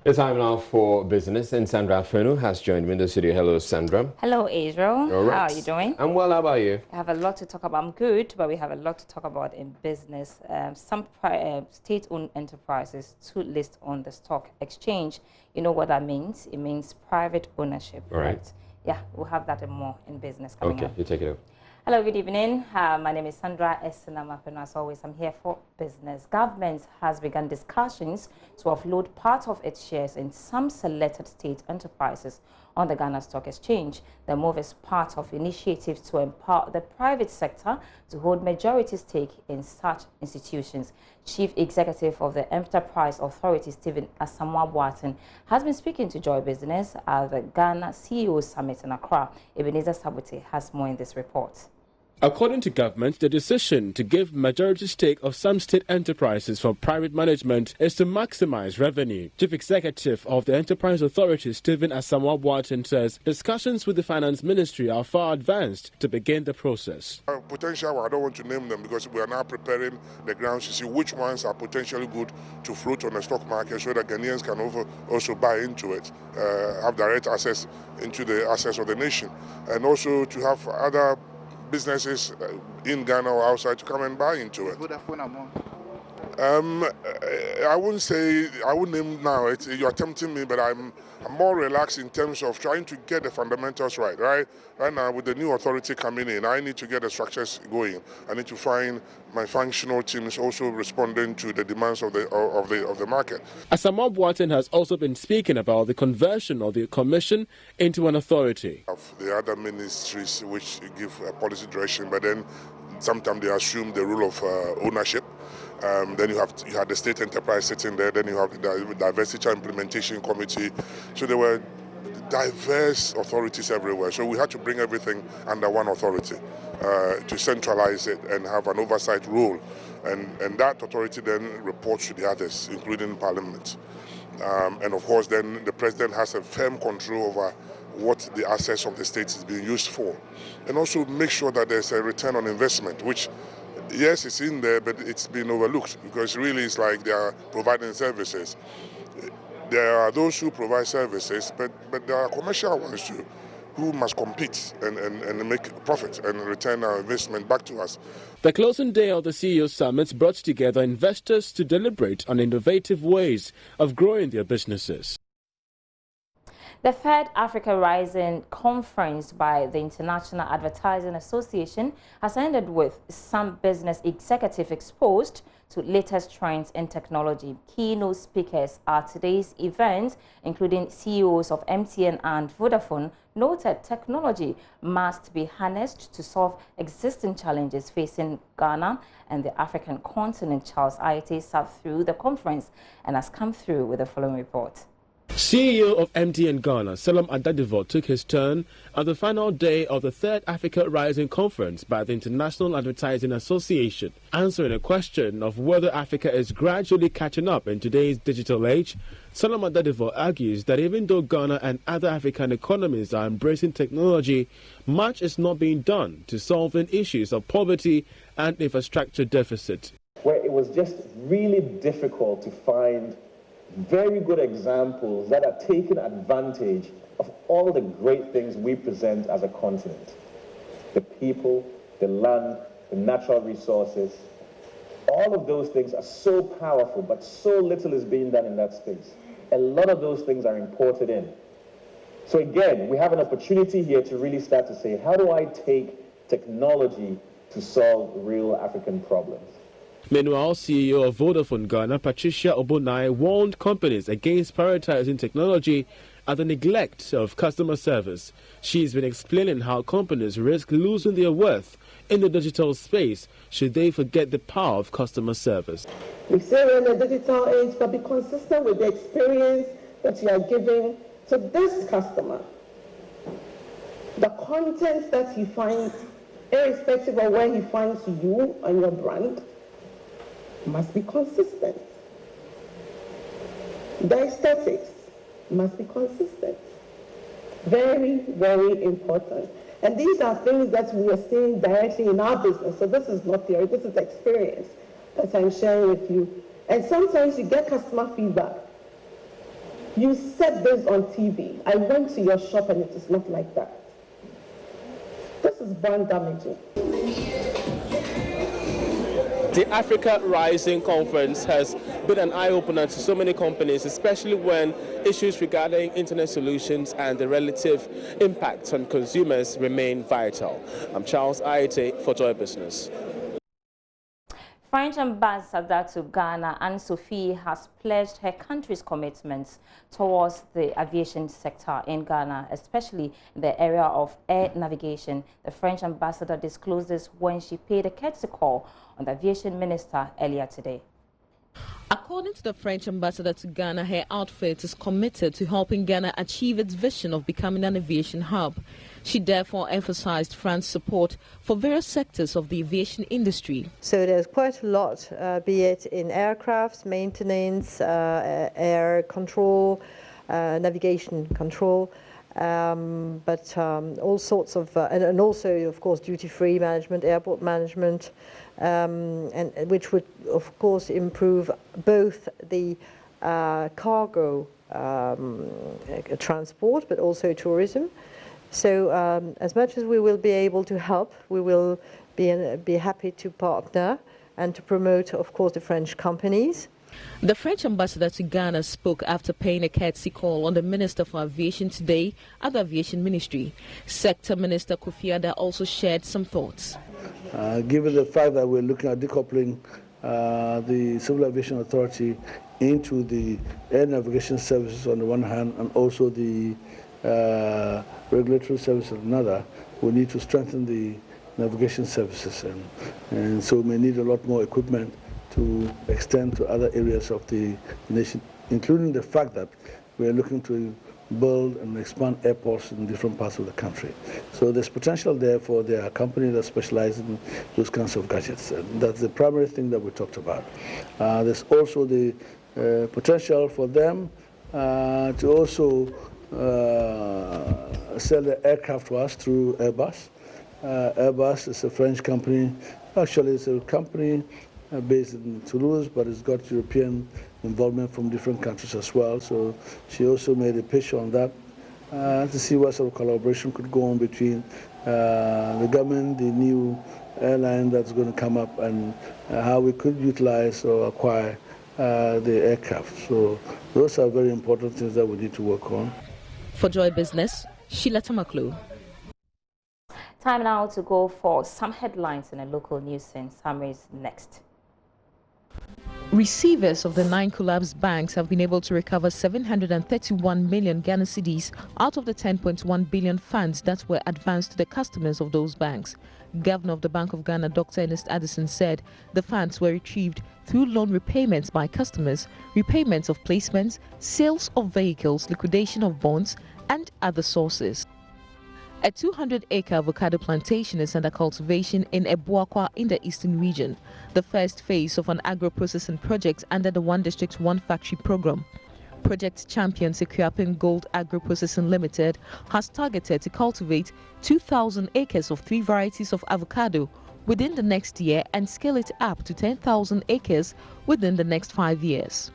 It's time now for business, and Sandra Fenu has joined me in the studio. Hello, Sandra. Hello, Israel. All right. How are you doing? I'm well. How about you? I have a lot to talk about. I'm good, but we have a lot to talk about in business. Some state-owned enterprises to list on the stock exchange. You know what that means? It means private ownership. All right. Yeah, we'll have that and more in business coming up. You take it up. Hello, good evening. My name is Sandra Esenamapeno. As always, I'm here for business. Government has begun discussions to offload part of its shares in some selected state enterprises on the Ghana Stock Exchange. The move is part of initiatives to empower the private sector to hold majority stake in such institutions. Chief Executive of the Enterprise Authority, Stephen Asamoah Boateng, has been speaking to Joy Business at the Ghana CEO Summit in Accra. Ebenezer Sabote has more in this report. According to government, the decision to give majority stake of some state enterprises for private management is to maximize revenue. Chief Executive of the Enterprise Authority, Stephen Asamoah Boateng, says discussions with the Finance Ministry are far advanced to begin the process. Potential, I don't want to name them because we are now preparing the grounds to see which ones are potentially good to float on the stock market so that Ghanaians can also buy into it, have direct access into the assets of the nation, and also to have other businesses in Ghana or outside to come and buy into it. I wouldn't name now. You're tempting me, but I'm more relaxed in terms of trying to get the fundamentals right. Right now, with the new authority coming in, I need to get the structures going. I need to find my functional teams also responding to the demands of the market. Asamoah Boateng has also been speaking about the conversion of the commission into an authority. The other ministries which give policy direction, but then sometimes they assume the role of ownership. Then you have the state enterprise sitting there. Then you have the diversity implementation committee. So there were diverse authorities everywhere. So we had to bring everything under one authority to centralize it and have an oversight role. And that authority then reports to the others, including Parliament. And of course, then the president has a firm control over what the assets of the state is being used for. And also make sure that there's a return on investment, which yes, it's in there, but it's been overlooked because really it's like they are providing services. There are those who provide services, but there are commercial ones too who must compete and make profit and return our investment back to us. The closing day of the CEO Summit brought together investors to deliberate on innovative ways of growing their businesses. The third Africa Rising conference by the International Advertising Association has ended with some business executives exposed to latest trends in technology. Keynote speakers at today's event, including CEOs of MTN and Vodafone, noted technology must be harnessed to solve existing challenges facing Ghana and the African continent. Charles Ayete sat through the conference and has come through with the following report. CEO of MTN Ghana, Salam Adadivo, took his turn at the final day of the third Africa Rising Conference by the International Advertising Association. Answering a question of whether Africa is gradually catching up in today's digital age, Salam Adadivo argues that even though Ghana and other African economies are embracing technology, much is not being done to solving issues of poverty and infrastructure deficit. Where it was just really difficult to find very good examples that are taking advantage of all the great things we present as a continent. The people, the land, the natural resources, all of those things are so powerful, but so little is being done in that space. A lot of those things are imported in. So again, we have an opportunity here to really start to say, how do I take technology to solve real African problems? Meanwhile, CEO of Vodafone Ghana, Patricia Obonai, warned companies against prioritizing technology at the neglect of customer service. She's been explaining how companies risk losing their worth in the digital space should they forget the power of customer service. We say we're in the digital age, but be consistent with the experience that you are giving to this customer. The content that he finds, irrespective of where he finds you and your brand, must be consistent. The aesthetics must be consistent. Very, very important. And these are things that we are seeing directly in our business. So this is not theory, this is experience that I'm sharing with you. And sometimes you get customer feedback. You said this on TV. I went to your shop and it is not like that. This is brand damaging. The Africa Rising Conference has been an eye-opener to so many companies, especially when issues regarding internet solutions and the relative impacts on consumers remain vital. I'm Charles Aite for Joy Business. French ambassador to Ghana, Anne-Sophie, has pledged her country's commitments towards the aviation sector in Ghana, especially in the area of air navigation. The French ambassador disclosed this when she paid a courtesy call on the aviation minister earlier today. According to the French ambassador to Ghana, her outfit is committed to helping Ghana achieve its vision of becoming an aviation hub. She therefore emphasized France's support for various sectors of the aviation industry. So there's quite a lot, be it in aircraft, maintenance, air control, navigation control, but all sorts of, and also, of course, duty-free management, airport management, and which would, of course, improve both the cargo transport, but also tourism. So as much as we will be able to help, we will be happy to partner and to promote, of course, the French companies. The French ambassador to Ghana spoke after paying a courtesy call on the Minister for Aviation today at the Aviation Ministry. Sector Minister Kofi Adda also shared some thoughts. Given the fact that we're looking at decoupling the Civil Aviation Authority into the air navigation services on the one hand and also the regulatory service on another, we need to strengthen the navigation services, and so we may need a lot more equipment to extend to other areas of the nation, including the fact that we are looking to build and expand airports in different parts of the country. So there's potential there for the company that specializes in those kinds of gadgets. And that's the primary thing that we talked about. There's also the potential for them to also sell the aircraft to us through Airbus. Airbus is a French company. Actually, it's a company based in Toulouse, but it's got European involvement from different countries as well. So she also made a pitch on that to see what sort of collaboration could go on between the government, the new airline that's going to come up, and how we could utilize or acquire the aircraft. So those are very important things that we need to work on. For Joy Business, Sheila Tamaklo. Time now to go for some headlines in a local news scene. Summaries next. Receivers of the 9 collapsed banks have been able to recover 731 million Ghana cedis out of the 10.1 billion funds that were advanced to the customers of those banks. Governor of the Bank of Ghana, Dr. Ernest Addison, said the funds were retrieved through loan repayments by customers, repayments of placements, sales of vehicles, liquidation of bonds, and other sources. A 200-acre avocado plantation is under cultivation in Ebuakwa in the eastern region, the first phase of an agro-processing project under the One District, One Factory program. Project champion Sequapin Gold Agro-Processing Limited has targeted to cultivate 2,000 acres of 3 varieties of avocado within the next year and scale it up to 10,000 acres within the next 5 years.